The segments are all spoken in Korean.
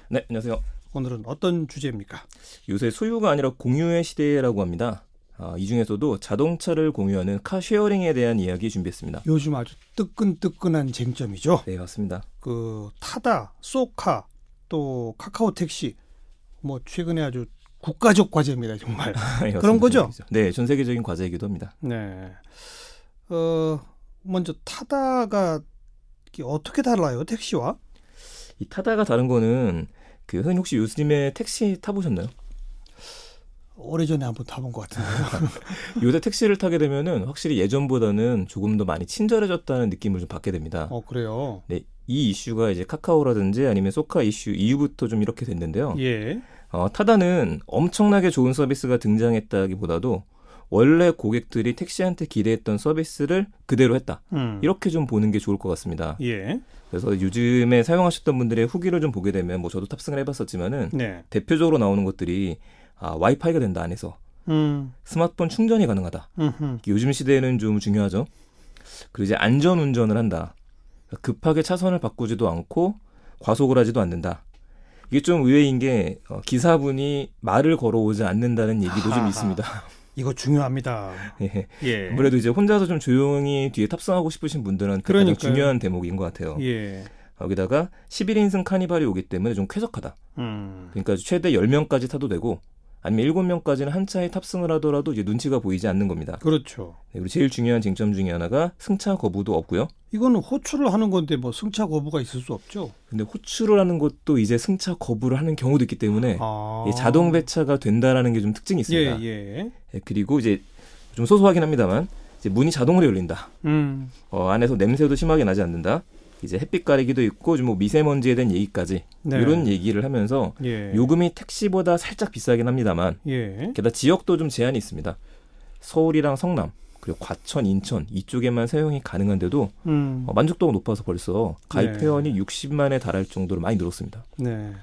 네, 안녕하세요. 오늘은 어떤 주제입니까? 요새 소유가 아니라 공유의 시대라고 합니다. 이 중에서도 자동차를 공유하는 카쉐어링에 대한 이야기 준비했습니다. 요즘 아주 뜨끈뜨끈한 쟁점이죠. 네, 맞습니다. 그 타다, 쏘카, 또 카카오 택시, 뭐 최근에 아주 국가적 과제입니다, 정말. 네, 그런 맞습니다. 거죠? 네, 전 세계적인 과제이기도 합니다. 네. 먼저 타다가 이게 어떻게 달라요, 택시와? 이 타다가 다른 거는 선생님 혹시 요즘에 택시 타보셨나요? 오래전에 한번 타본 것 같은데요. 요새 택시를 타게 되면은 확실히 예전보다는 조금 더 많이 친절해졌다는 느낌을 좀 받게 됩니다. 그래요? 네, 이 이슈가 이제 카카오라든지 아니면 소카 이슈 이후부터 좀 이렇게 됐는데요. 예. 타다는 엄청나게 좋은 서비스가 등장했다기보다도 원래 고객들이 택시한테 기대했던 서비스를 그대로 했다. 이렇게 좀 보는 게 좋을 것 같습니다. 예. 그래서 요즘에 사용하셨던 분들의 후기를 좀 보게 되면 뭐 저도 탑승을 해봤었지만은 네. 대표적으로 나오는 것들이 와이파이가 된다 안에서 스마트폰 충전이 가능하다. 요즘 시대에는 좀 중요하죠. 그리고 이제 안전 운전을 한다. 급하게 차선을 바꾸지도 않고 과속을 하지도 않는다. 이게 좀 의외인 게 기사분이 말을 걸어오지 않는다는 얘기도 좀 있습니다. 이거 중요합니다. 예. 예. 아무래도 이제 혼자서 좀 조용히 뒤에 탑승하고 싶으신 분들한테 가장 그러니까요. 중요한 대목인 것 같아요. 예. 여기다가 11인승 카니발이 오기 때문에 좀 쾌적하다. 그러니까 최대 10명까지 타도 되고 아니면 7명까지는 한 차에 탑승을 하더라도 이제 눈치가 보이지 않는 겁니다. 그렇죠. 네, 그리고 제일 중요한 쟁점 중에 하나가 승차 거부도 없고요. 이거는 호출을 하는 건데 뭐 승차 거부가 있을 수 없죠. 근데 호출을 하는 것도 이제 승차 거부를 하는 경우도 있기 때문에 이 자동 배차가 된다라는 게 좀 특징이 있습니다. 예. 예, 그리고 이제 좀 소소하긴 합니다만 이제 문이 자동으로 열린다. 안에서 냄새도 심하게 나지 않는다. 이제 햇빛 가리기도 있고 좀 뭐 미세먼지에 대한 얘기까지 네. 이런 얘기를 하면서 예. 요금이 택시보다 살짝 비싸긴 합니다만 예. 게다가 지역도 좀 제한이 있습니다. 서울이랑 성남 그리고 과천, 인천 이쪽에만 사용이 가능한데도 만족도가 높아서 벌써 가입 네. 회원이 60만에 달할 정도로 많이 늘었습니다. 네.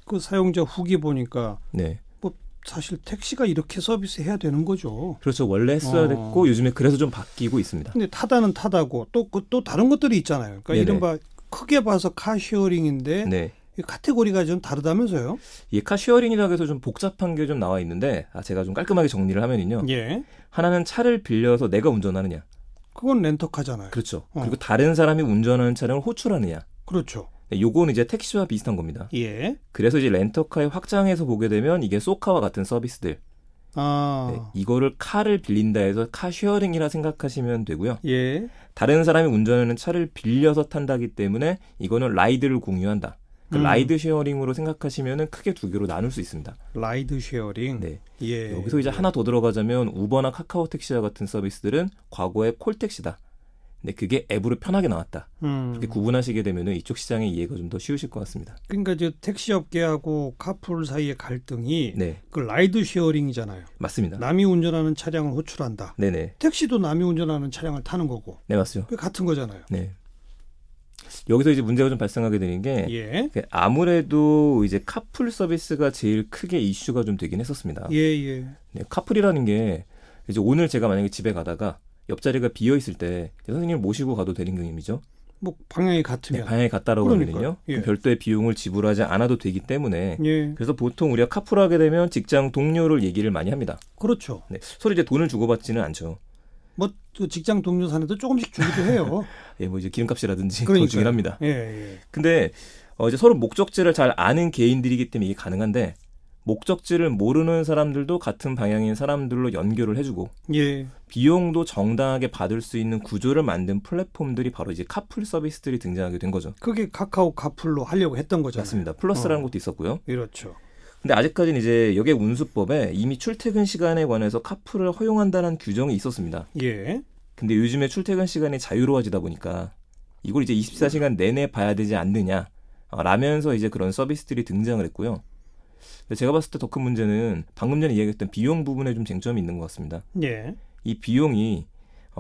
그 사용자 후기 보니까 네. 뭐 사실 택시가 이렇게 서비스 해야 되는 거죠. 그렇죠. 원래 했어야 됐고 요즘에 그래서 좀 바뀌고 있습니다. 근데 타다는 타다고 또 다른 것들이 있잖아요. 그러니까 네네. 이른바 크게 봐서 카쉐어링인데 네. 이 카테고리가 좀 다르다면서요? 이 카쉐어링이라고 해서 좀 복잡한 게 좀 나와 있는데 제가 좀 깔끔하게 정리를 하면요. 예. 하나는 차를 빌려서 내가 운전하느냐. 그건 렌터카잖아요. 그렇죠. 그리고 다른 사람이 운전하는 차량을 호출하느냐. 그렇죠. 네, 요거는 이제 택시와 비슷한 겁니다. 예. 그래서 이제 렌터카의 확장해서 보게 되면 이게 소카와 같은 서비스들. 네, 이거를 카를 빌린다 해서 카쉐어링이라 생각하시면 되고요. 예. 다른 사람이 운전하는 차를 빌려서 탄다기 때문에 이거는 라이드를 공유한다. 라이드 쉐어링으로 생각하시면 크게 두 개로 나눌 수 있습니다. 라이드 쉐어링. 네. 예. 여기서 이제 하나 더 들어가자면 우버나 카카오 택시와 같은 서비스들은 과거의 콜택시다. 근데 그게 앱으로 편하게 나왔다. 그렇게 구분하시게 되면 이쪽 시장의 이해가 좀 더 쉬우실 것 같습니다. 그러니까 이제 택시 업계하고 카풀 사이의 갈등이 네, 그 라이드 쉐어링이잖아요. 맞습니다. 남이 운전하는 차량을 호출한다. 네네. 택시도 남이 운전하는 차량을 타는 거고. 네, 맞죠. 그게 같은 거잖아요. 네. 여기서 이제 문제가 좀 발생하게 되는 게 예. 아무래도 이제 카풀 서비스가 제일 크게 이슈가 좀 되긴 했었습니다. 예. 네, 카풀이라는 게 이제 오늘 제가 만약에 집에 가다가 옆자리가 비어 있을 때 선생님을 모시고 가도 되는 개념이죠. 뭐 방향이 네, 같으면. 방향이 같다라고 그러니까요. 하면요. 예. 별도의 비용을 지불하지 않아도 되기 때문에 예. 그래서 보통 우리가 카풀하게 되면 직장 동료를 얘기를 많이 합니다. 그렇죠. 네, 서로 이제 돈을 주고받지는 않죠. 뭐또 직장 동료 사는데 조금씩 주기도 해요. 예, 뭐 이제 기름값이라든지 그러니까요. 더 주긴 합니다. 예. 근데 이제 서로 목적지를 잘 아는 개인들이기 때문에 이게 가능한데 목적지를 모르는 사람들도 같은 방향인 사람들로 연결을 해주고 예. 비용도 정당하게 받을 수 있는 구조를 만든 플랫폼들이 바로 이제 카풀 서비스들이 등장하게 된 거죠. 그게 카카오 카풀로 하려고 했던 거잖아요. 맞습니다. 플러스라는 것도 있었고요. 그렇죠. 근데 아직까지는 이제 여객 운수법에 이미 출퇴근 시간에 관해서 카풀을 허용한다는 규정이 있었습니다. 예. 근데 요즘에 출퇴근 시간이 자유로워지다 보니까 이걸 이제 24시간 내내 봐야 되지 않느냐 라면서 이제 그런 서비스들이 등장을 했고요. 근데 제가 봤을 때 더 큰 문제는 방금 전에 이야기했던 비용 부분에 좀 쟁점이 있는 것 같습니다. 예. 이 비용이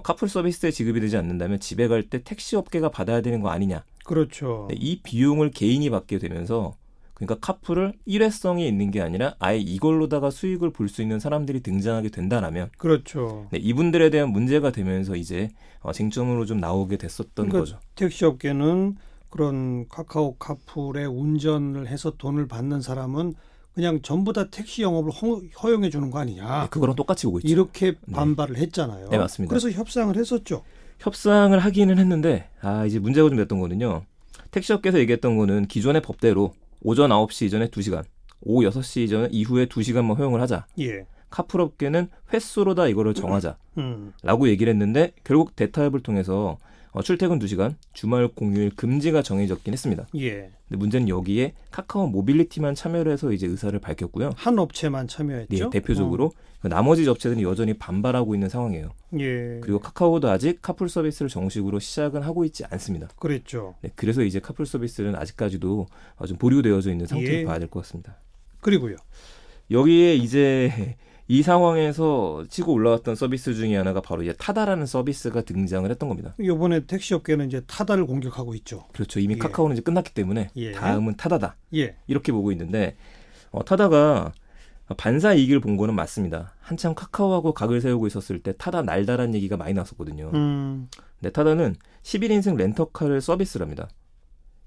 카풀 서비스에 지급이 되지 않는다면 집에 갈 때 택시 업계가 받아야 되는 거 아니냐. 그렇죠. 네, 이 비용을 개인이 받게 되면서 그러니까 카풀을 일회성이 있는 게 아니라 아예 이걸로다가 수익을 볼 수 있는 사람들이 등장하게 된다라면 그렇죠. 네, 이분들에 대한 문제가 되면서 이제 쟁점으로 좀 나오게 됐었던 그러니까 거죠. 택시 업계는 그런 카카오 카풀에 운전을 해서 돈을 받는 사람은 그냥 전부 다 택시 영업을 허용해 주는 거 아니냐. 네, 그거랑 똑같이 보고 있죠. 이렇게 반발을 했잖아요. 네, 맞습니다. 그래서 협상을 했었죠. 협상을 하기는 했는데 이제 문제가 좀 됐던 거는요. 택시업계에서 얘기했던 거는 기존의 법대로 오전 9시 이전에 2시간, 오후 6시 이전 이후에 2시간만 허용을 하자. 예. 카풀업계는 횟수로 다 이거를 정하자라고 얘기를 했는데 결국 대타협을 통해서 출퇴근 2시간, 주말 공휴일 금지가 정해졌긴 했습니다. 예. 근데 문제는 여기에 카카오 모빌리티만 참여를 해서 이제 의사를 밝혔고요. 한 업체만 참여했죠. 네, 대표적으로 나머지 업체들은 여전히 반발하고 있는 상황이에요. 예. 그리고 카카오도 아직 카풀 서비스를 정식으로 시작은 하고 있지 않습니다. 그랬죠. 네, 그래서 이제 카풀 서비스는 아직까지도 좀 보류되어져 있는 상태로 예. 봐야 될 것 같습니다. 그리고요. 여기에 이제 이 상황에서 치고 올라왔던 서비스 중에 하나가 바로 이제 타다라는 서비스가 등장을 했던 겁니다. 이번에 택시업계는 이제 타다를 공격하고 있죠. 그렇죠. 이미 예. 카카오는 이제 끝났기 때문에 예. 다음은 타다다. 예. 이렇게 보고 있는데 타다가 반사 이익을 본 거는 맞습니다. 한참 카카오하고 각을 세우고 있었을 때 타다 날다라는 얘기가 많이 나왔었거든요. 근데 타다는 11인승 렌터카를 서비스를 합니다.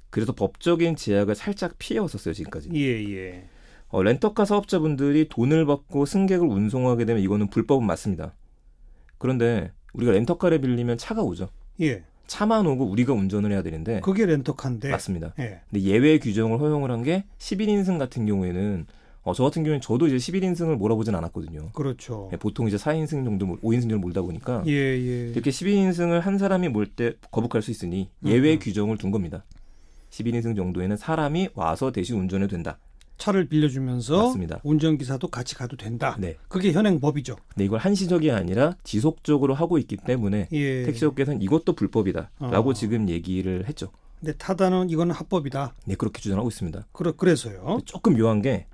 그래서 법적인 제약을 살짝 피해왔었어요, 지금까지. 예. 렌터카 사업자분들이 돈을 받고 승객을 운송하게 되면 이거는 불법은 맞습니다. 그런데 우리가 렌터카를 빌리면 차가 오죠. 예. 차만 오고 우리가 운전을 해야 되는데 그게 렌터카인데. 맞습니다. 예. 근데 예외 규정을 허용을 한 게 11인승 같은 경우에는 저 같은 경우에는 저도 이제 11인승을 몰아보진 않았거든요. 그렇죠. 보통 이제 4인승 정도, 5인승 정도 몰다 보니까 예. 이렇게 12인승을 한 사람이 몰 때 거북할 수 있으니 예외 규정을 둔 겁니다. 11인승 정도에는 사람이 와서 대신 운전해도 된다. 차를 빌려주면서 맞습니다. 운전기사도 같이 가도 된다. 네. 그게 현행법이죠. 근데 이걸 한시적이 아니라 지속적으로 하고 있기 때문에 예. 택시업계에서는 이것도 불법이다라고 지금 얘기를 했죠. 근데 타다는 이건 합법이다. 네, 그렇게 주장하고 있습니다. 그래서요. 조금 묘한 게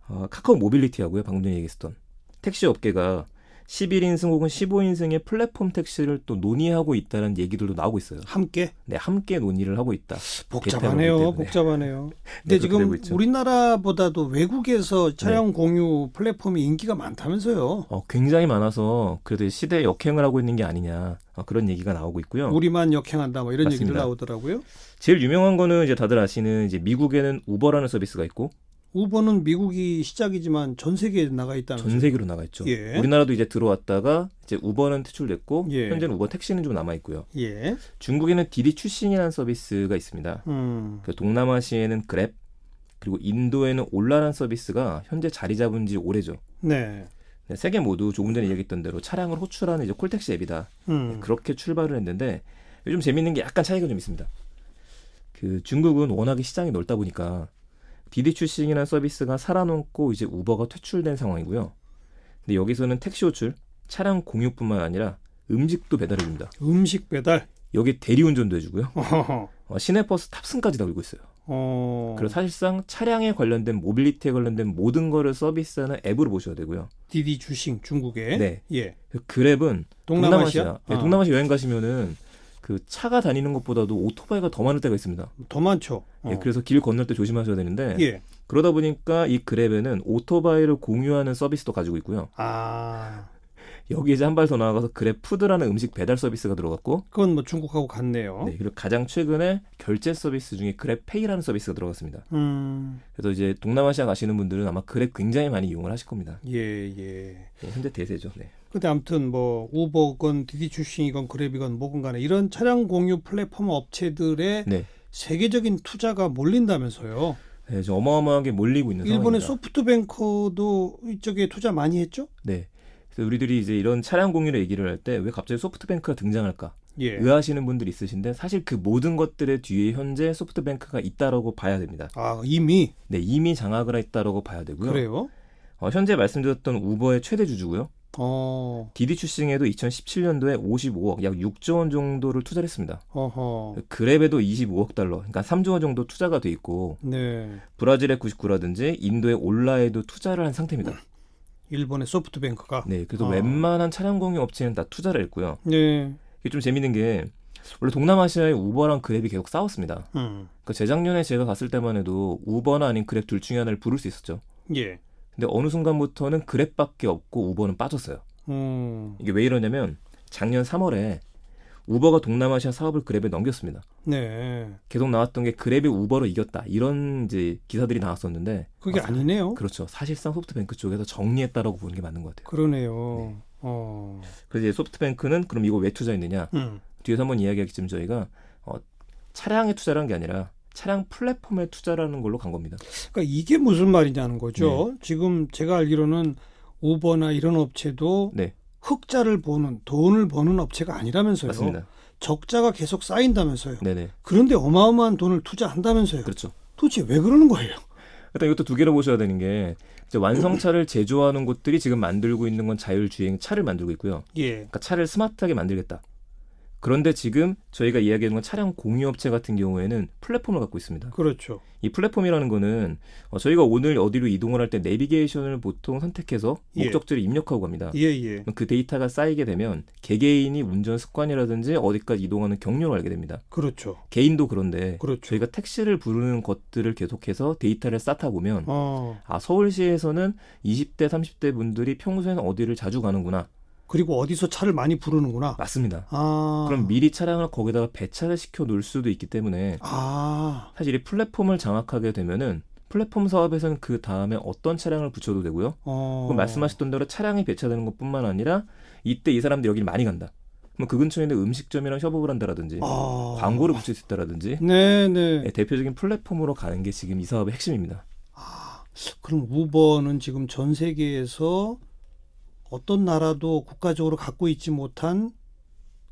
카카오 모빌리티하고요. 방금 전에 얘기했었던 택시업계가 11인승 혹은 15인승의 플랫폼 택시를 또 논의하고 있다는 얘기들도 나오고 있어요. 함께? 네, 함께 논의를 하고 있다. 복잡하네요. 근데 지금 우리나라보다도 외국에서 차량 공유 플랫폼이 인기가 많다면서요. 굉장히 많아서 그래도 시대에 역행을 하고 있는 게 아니냐 그런 얘기가 나오고 있고요. 우리만 역행한다 뭐 이런 맞습니다. 얘기들 나오더라고요. 제일 유명한 거는 이제 다들 아시는 이제 미국에는 우버라는 서비스가 있고 우버는 미국이 시작이지만 전 세계에 나가 있다는 전 세계로 나가 있죠. 예. 우리나라도 이제 들어왔다가 이제 우버는 퇴출됐고 예. 현재는 우버 택시는 좀 남아 있고요. 예. 중국에는 디디 추싱이라는 서비스가 있습니다. 그 동남아시아에는 그랩 그리고 인도에는 올라라는 서비스가 현재 자리 잡은 지 오래죠. 네. 네, 세계 모두 조금 전에 얘기했던 대로 차량을 호출하는 이제 콜택시 앱이다. 그렇게 출발을 했는데 요즘 재밌는 게 약간 차이가 좀 있습니다. 그 중국은 워낙에 시장이 넓다 보니까 디디 추싱이라는 서비스가 살아남고 이제 우버가 퇴출된 상황이고요. 근데 여기서는 택시 호출, 차량 공유뿐만 아니라 음식도 배달해줍니다. 음식 배달? 여기 대리운전도 해주고요. 시내버스 탑승까지 다 걸고 있어요. 그래서 사실상 차량에 관련된 모빌리티에 관련된 모든 거를 서비스하는 앱으로 보셔야 되고요. 디디 주싱 중국에. 네. 예. 그랩은 동남아시아? 네, 동남아시아 여행 가시면은 그 차가 다니는 것보다도 오토바이가 더 많을 때가 있습니다. 더 많죠. 예, 그래서 길 건널 때 조심하셔야 되는데 예. 그러다 보니까 이 그랩에는 오토바이를 공유하는 서비스도 가지고 있고요. 여기 이제 한 발 더 나아가서 그랩 푸드라는 음식 배달 서비스가 들어갔고 그건 뭐 중국하고 같네요. 네, 그리고 가장 최근에 결제 서비스 중에 그랩페이라는 서비스가 들어갔습니다. 그래서 이제 동남아시아 가시는 분들은 아마 그랩 굉장히 많이 이용을 하실 겁니다. 예. 현재 대세죠. 네. 근데 아무튼 뭐 우버건 디디 추싱이건 그랩이건 뭐건 간에 이런 차량 공유 플랫폼 업체들의 네. 세계적인 투자가 몰린다면서요. 네, 좀 어마어마하게 몰리고 있는 일본의 상황입니다. 소프트뱅크도 이쪽에 투자 많이 했죠? 네. 그래서 우리들이 이제 이런 차량 공유를 얘기를 할 때 왜 갑자기 소프트뱅크가 등장할까? 예. 의아하시는 분들이 있으신데 사실 그 모든 것들의 뒤에 현재 소프트뱅크가 있다라고 봐야 됩니다. 이미? 네, 이미 장악을 했다라고 봐야 되고요. 그래요? 현재 말씀드렸던 우버의 최대 주주고요. 디디 추싱에도 2017년도에 55억, 약 6조 원 정도를 투자를 했습니다. 그랩에도 25억 달러, 그러니까 3조 원 정도 투자가 돼 있고 네. 브라질의 99라든지 인도의 올라에도 투자를 한 상태입니다. 일본의 소프트뱅크가? 네, 그래서 웬만한 차량 공유 업체는 다 투자를 했고요. 네. 이게 좀 재밌는 게 원래 동남아시아의 우버랑 그랩이 계속 싸웠습니다. 그러니까 재작년에 제가 갔을 때만 해도 우버나 아닌 그랩 둘 중에 하나를 부를 수 있었죠. 예. 근데 어느 순간부터는 그랩밖에 없고 우버는 빠졌어요. 이게 왜 이러냐면 작년 3월에 우버가 동남아시아 사업을 그랩에 넘겼습니다. 네. 계속 나왔던 게 그랩이 우버로 이겼다. 이런 이제 기사들이 나왔었는데 그게 아니네요. 그렇죠. 사실상 소프트뱅크 쪽에서 정리했다라고 보는 게 맞는 것 같아요. 그러네요. 그래서 이제 소프트뱅크는 그럼 이거 왜 투자했느냐? 뒤에서 한번 이야기하겠지만 저희가 차량에 투자한 게 아니라 차량 플랫폼에 투자라는 걸로 간 겁니다. 그러니까 이게 무슨 말이냐는 거죠. 네. 지금 제가 알기로는 우버나 이런 업체도 네. 흑자를 보는 돈을 버는 업체가 아니라면서요. 맞습니다. 적자가 계속 쌓인다면서요. 네네. 그런데 어마어마한 돈을 투자한다면서요. 그렇죠. 도대체 왜 그러는 거예요? 일단 이것도 두 개로 보셔야 되는 게 이제 완성차를 제조하는 곳들이 지금 만들고 있는 건 자율주행 차를 만들고 있고요. 예. 그러니까 차를 스마트하게 만들겠다. 그런데 지금 저희가 이야기하는 건 차량 공유업체 같은 경우에는 플랫폼을 갖고 있습니다. 그렇죠. 이 플랫폼이라는 거는 저희가 오늘 어디로 이동을 할 때 내비게이션을 보통 선택해서 목적지를 입력하고 갑니다. 예. 그 데이터가 쌓이게 되면 개개인이 운전 습관이라든지 어디까지 이동하는 경로를 알게 됩니다. 그렇죠. 개인도 그런데 그렇죠. 저희가 택시를 부르는 것들을 계속해서 데이터를 쌓다 보면 서울시에서는 20대, 30대 분들이 평소에는 어디를 자주 가는구나. 그리고 어디서 차를 많이 부르는구나. 맞습니다. 그럼 미리 차량을 거기다가 배차를 시켜 놓을 수도 있기 때문에 사실 이 플랫폼을 장악하게 되면은 플랫폼 사업에서는 그 다음에 어떤 차량을 붙여도 되고요. 그럼 말씀하셨던 대로 차량이 배차되는 것뿐만 아니라 이때 이 사람들 여기를 많이 간다. 그럼 그 근처에 있는 음식점이랑 협업을 한다라든지 광고를 붙일 수 있다라든지 네네. 대표적인 플랫폼으로 가는 게 지금 이 사업의 핵심입니다. 그럼 우버는 지금 전 세계에서 어떤 나라도 국가적으로 갖고 있지 못한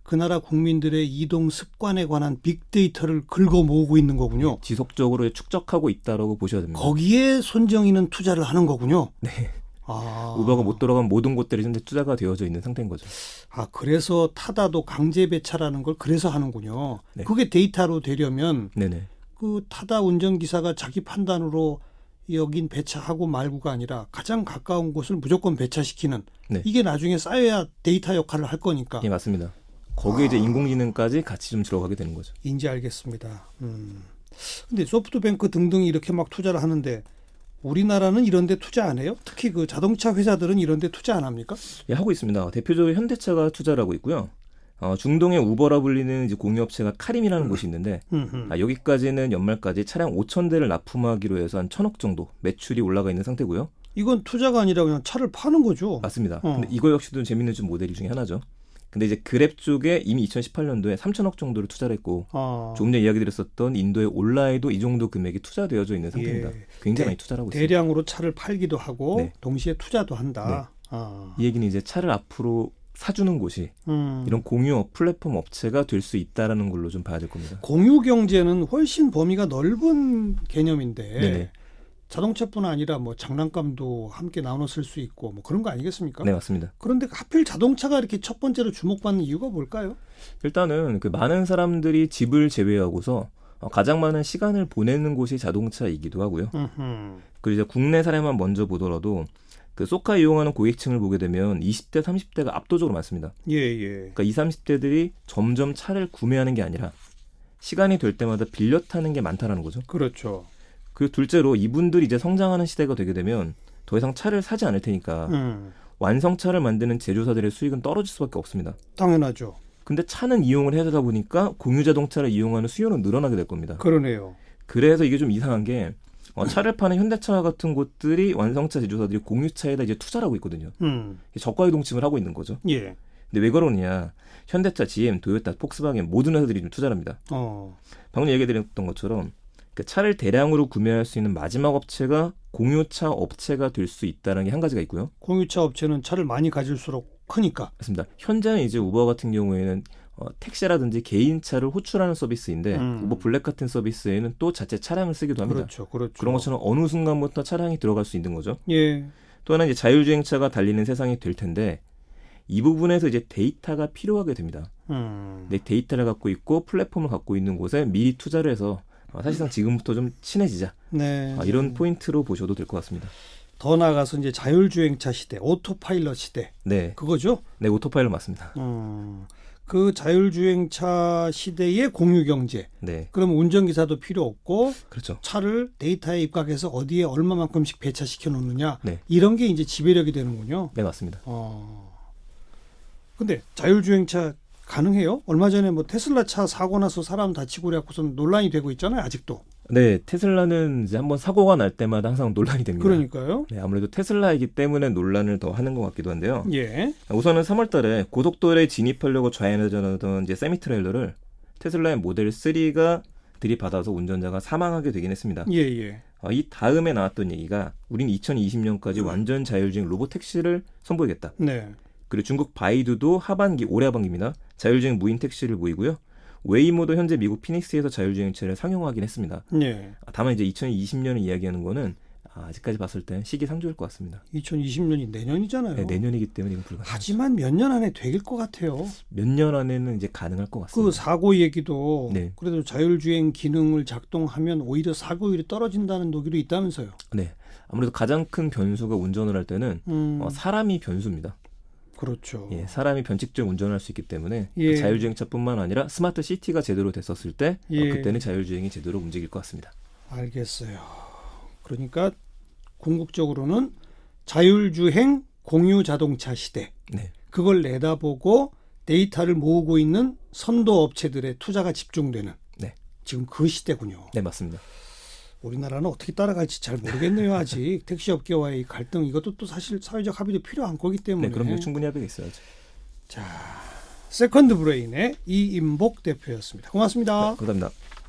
그 나라 국민들의 이동 습관에 관한 빅데이터를 긁어 모으고 있는 거군요. 지속적으로 축적하고 있다라고 보셔야 됩니다. 거기에 손정이는 투자를 하는 거군요. 네. 우버가 못 돌아간 모든 곳들이 현재 투자가 되어져 있는 상태인 거죠. 그래서 타다도 강제 배차라는 걸 그래서 하는군요. 네. 그게 데이터로 되려면 네네. 그 타다 운전기사가 자기 판단으로 여긴 배차하고 말고가 아니라 가장 가까운 곳을 무조건 배차시키는 이게 나중에 쌓여야 데이터 역할을 할 거니까. 예, 맞습니다. 거기에 이제 인공지능까지 같이 좀 들어가게 되는 거죠. 인지 알겠습니다. 근데 소프트뱅크 등등이 이렇게 막 투자를 하는데 우리나라는 이런 데 투자 안 해요? 특히 그 자동차 회사들은 이런 데 투자 안 합니까? 예, 하고 있습니다. 대표적으로 현대차가 투자를 하고 있고요. 중동의 우버라 불리는 이제 공유업체가 카림이라는 곳이 있는데 여기까지는 연말까지 차량 5,000대를 납품하기로 해서 한 1,000억 정도 매출이 올라가 있는 상태고요. 이건 투자가 아니라 그냥 차를 파는 거죠. 맞습니다. 근데 이거 역시도 재밌는 좀 모델이 중에 하나죠. 근데 이제 그랩 쪽에 이미 2018년도에 3,000억 정도를 투자를 했고 조금 전에 이야기 드렸었던 인도의 올라에도 이 정도 금액이 투자되어져 있는 상태입니다. 굉장히 많이 투자를 하고 있습니다. 대량으로 차를 팔기도 하고 동시에 투자도 한다. 이 얘기는 이제 차를 앞으로 사주는 곳이 이런 공유 플랫폼 업체가 될 수 있다라는 걸로 좀 봐야 될 겁니다. 공유 경제는 훨씬 범위가 넓은 개념인데 네네. 자동차뿐 아니라 뭐 장난감도 함께 나눠 쓸 수 있고 뭐 그런 거 아니겠습니까? 네, 맞습니다. 그런데 하필 자동차가 이렇게 첫 번째로 주목받는 이유가 뭘까요? 일단은 그 많은 사람들이 집을 제외하고서 가장 많은 시간을 보내는 곳이 자동차이기도 하고요. 그리고 이제 국내 사례만 먼저 보더라도 그 소카 이용하는 고객층을 보게 되면 20대, 30대가 압도적으로 많습니다. 그러니까 20, 30대들이 점점 차를 구매하는 게 아니라 시간이 될 때마다 빌려 타는 게 많다라는 거죠. 그렇죠. 그리고 둘째로 이분들이 이제 성장하는 시대가 되게 되면 더 이상 차를 사지 않을 테니까 완성차를 만드는 제조사들의 수익은 떨어질 수밖에 없습니다. 당연하죠. 근데 차는 이용을 해야 되다 보니까 공유 자동차를 이용하는 수요는 늘어나게 될 겁니다. 그러네요. 그래서 이게 좀 이상한 게 차를 파는 현대차 같은 곳들이 완성차 제조사들이 공유차에다 이제 투자를 하고 있거든요. 저가 유동침을 하고 있는 거죠. 예. 근데 왜 그러느냐? 현대차, GM, 도요타, 폭스바겐 모든 회사들이 좀 투자를 합니다. 방금 얘기드렸던 것처럼 그 차를 대량으로 구매할 수 있는 마지막 업체가 공유차 업체가 될 수 있다는 게 한 가지가 있고요. 공유차 업체는 차를 많이 가질수록 크니까. 맞습니다. 현재는 이제 우버 같은 경우에는 택시라든지 개인차를 호출하는 서비스인데 우버 블랙 같은 서비스에는 또 자체 차량을 쓰기도 합니다. 그렇죠. 그런 것처럼 어느 순간부터 차량이 들어갈 수 있는 거죠. 예. 또 하나 이제 자율주행차가 달리는 세상이 될 텐데 이 부분에서 이제 데이터가 필요하게 됩니다. 내 데이터를 갖고 있고 플랫폼을 갖고 있는 곳에 미리 투자를 해서 사실상 지금부터 좀 친해지자. 네. 이런 포인트로 보셔도 될 것 같습니다. 더 나아가서 이제 자율주행차 시대, 오토파일럿 시대. 네. 그거죠? 네, 오토파일럿 맞습니다. 그 자율주행차 시대의 공유경제. 네. 그럼 운전기사도 필요 없고 그렇죠. 차를 데이터에 입각해서 어디에 얼마만큼씩 배차시켜 놓느냐. 네. 이런 게 이제 지배력이 되는군요. 네, 맞습니다. 근데 자율주행차 가능해요? 얼마 전에 뭐 테슬라 차 사고 나서 사람 다치고 그래갖고서 논란이 되고 있잖아요. 아직도. 네, 테슬라는 이제 한번 사고가 날 때마다 항상 논란이 됩니다. 그러니까요. 네, 아무래도 테슬라이기 때문에 논란을 더 하는 것 같기도 한데요. 예. 우선은 3월달에 고속도로에 진입하려고 좌회전하던 이제 세미 트레일러를 테슬라의 모델 3가 들이받아서 운전자가 사망하게 되긴 했습니다. 예, 예. 이 다음에 나왔던 얘기가 우린 2020년까지 완전 자율주행 로봇 택시를 선보이겠다. 네. 그리고 중국 바이두도 올해 하반기입니다. 자율주행 무인 택시를 보이고요. 웨이모도 현재 미국 피닉스에서 자율주행차를 상용화하긴 했습니다. 예. 다만 이제 2020년을 이야기하는 거는 아직까지 봤을 땐 시기상조일 것 같습니다. 2020년이 내년이잖아요. 네, 내년이기 때문에 이건 불가능합니다. 하지만 몇 년 안에 될 것 같아요. 몇 년 안에는 이제 가능할 것 같습니다. 그 사고 얘기도 네. 그래도 자율주행 기능을 작동하면 오히려 사고율이 떨어진다는 노기도 있다면서요. 네, 아무래도 가장 큰 변수가 운전을 할 때는 사람이 변수입니다. 그렇죠. 예, 사람이 변칙적 운전을 할 수 있기 때문에 예. 자율주행차뿐만 아니라 스마트 시티가 제대로 됐었을 때 예. 그때는 자율주행이 제대로 움직일 것 같습니다. 알겠어요. 그러니까 궁극적으로는 자율주행 공유 자동차 시대. 네, 그걸 내다보고 데이터를 모으고 있는 선도 업체들의 투자가 집중되는 네, 지금 그 시대군요. 네, 맞습니다. 우리나라는 어떻게 따라갈지 잘 모르겠네요. 아직 택시업계와의 갈등 이것도 또 사실 사회적 합의도 필요한 거기 때문에. 네, 그럼요. 충분히 합의가 있어야죠. 자, 세컨드 브레인의 이인복 대표였습니다. 고맙습니다. 네, 감사합니다.